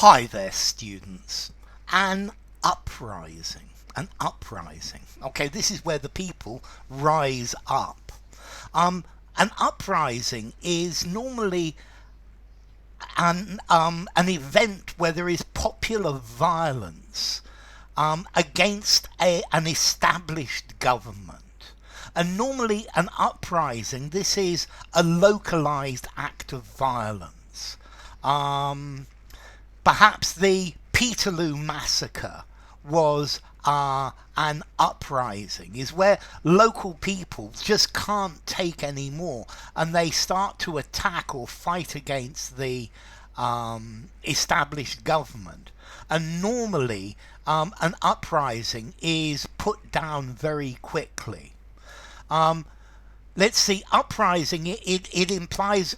Hi there, students. An uprising. An uprising. Okay, this is where the people rise up. An uprising is normally an event where there is popular violence against an established government. And normally, an uprising, this is a localized act of violence. Um, Perhaps the Peterloo massacre was an uprising, is where local people just can't take any more and they start to attack or fight against the established government. And normally, an uprising is put down very quickly. Um, let's see, uprising, it implies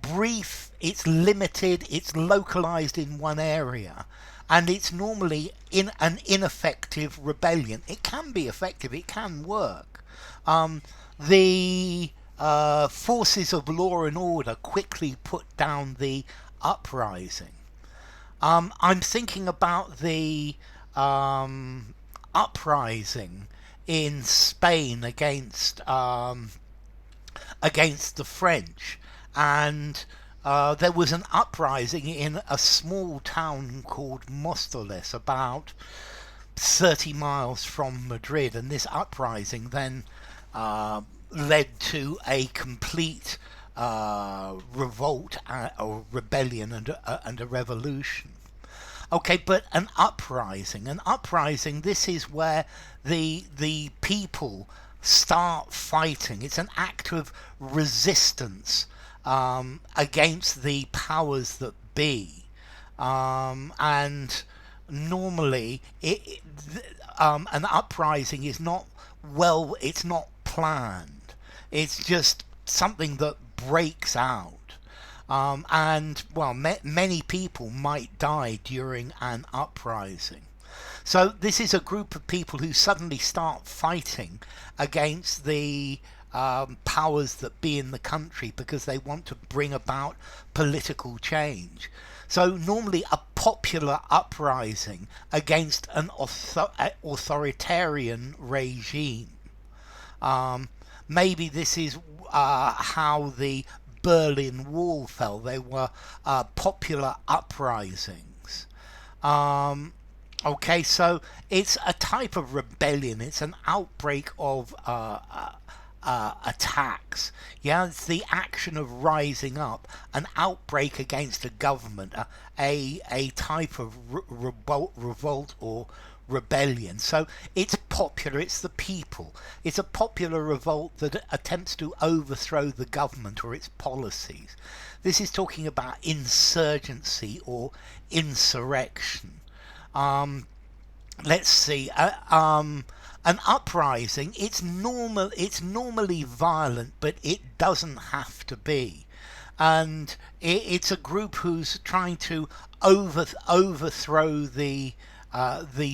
brief, it's limited, it's localized in one area, and it's normally in an ineffective rebellion. It can be effective, it can work. The forces of law and order quickly put down the uprising. I'm thinking about the uprising in Spain against the French, and there was an uprising in a small town called Móstoles, about 30 miles from Madrid, and this uprising then led to a complete revolt or rebellion and a revolution. Okay, but an uprising, this is where the people start fighting. It's an act of resistance against the powers that be, and normally an uprising is not it's not planned. It's just something that breaks out. And well, many people might die during an uprising. So this is a group of people who suddenly start fighting against the powers that be in the country because they want to bring about political change. So normally a popular uprising against an authoritarian regime. Maybe this is how the Berlin Wall fell. They were popular uprisings. Okay, so it's a type of rebellion. It's an outbreak of attacks. Yeah, it's the action of rising up, an outbreak against a government, a type of revolt or rebellion. So it's popular, it's the people. It's a popular revolt that attempts to overthrow the government or its policies. This is talking about insurgency or insurrection. Let's see. An uprising. It's normal. It's normally violent, but it doesn't have to be. And it's a group who's trying to overthrow the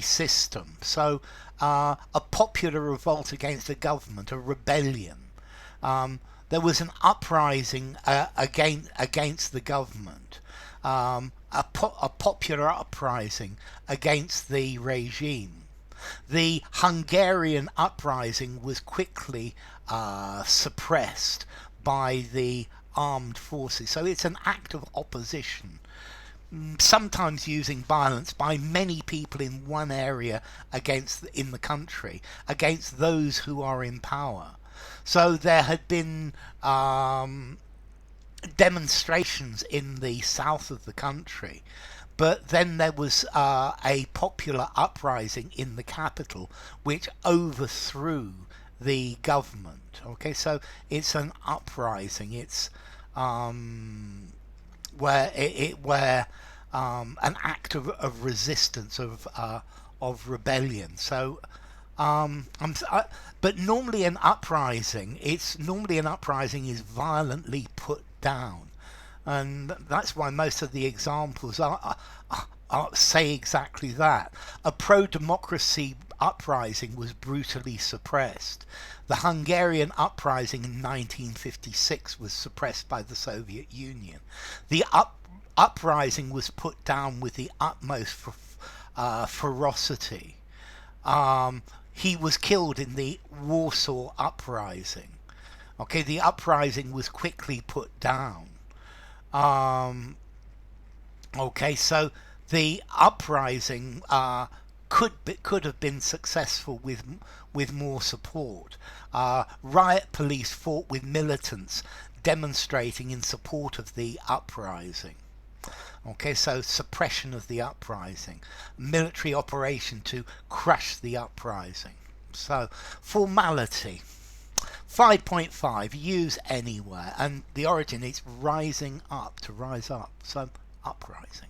system. So a popular revolt against the government, a rebellion. There was an uprising against the government. A popular uprising against the regime. The Hungarian uprising was quickly suppressed by the armed forces. So it's an act of opposition, sometimes using violence by many people in one area in the country against those who are in power. So there had been demonstrations in the south of the country, but then there was a popular uprising in the capital which overthrew the government. Okay, so it's an uprising. It's where an act of resistance, of rebellion. So but normally an uprising is violently put down, and that's why most of the examples say exactly that. A pro-democracy uprising was brutally suppressed. The Hungarian uprising in 1956 was suppressed by the Soviet Union. The Uprising was put down with the utmost ferocity. He was killed in the Warsaw Uprising. Okay, the uprising was quickly put down. Okay, so the uprising could have been successful with more support. Riot police fought with militants demonstrating in support of the uprising. Okay, so suppression of the uprising, military operation to crush the uprising. So formality. 5.5, use anywhere, and the origin is rising up, to rise up, so uprising.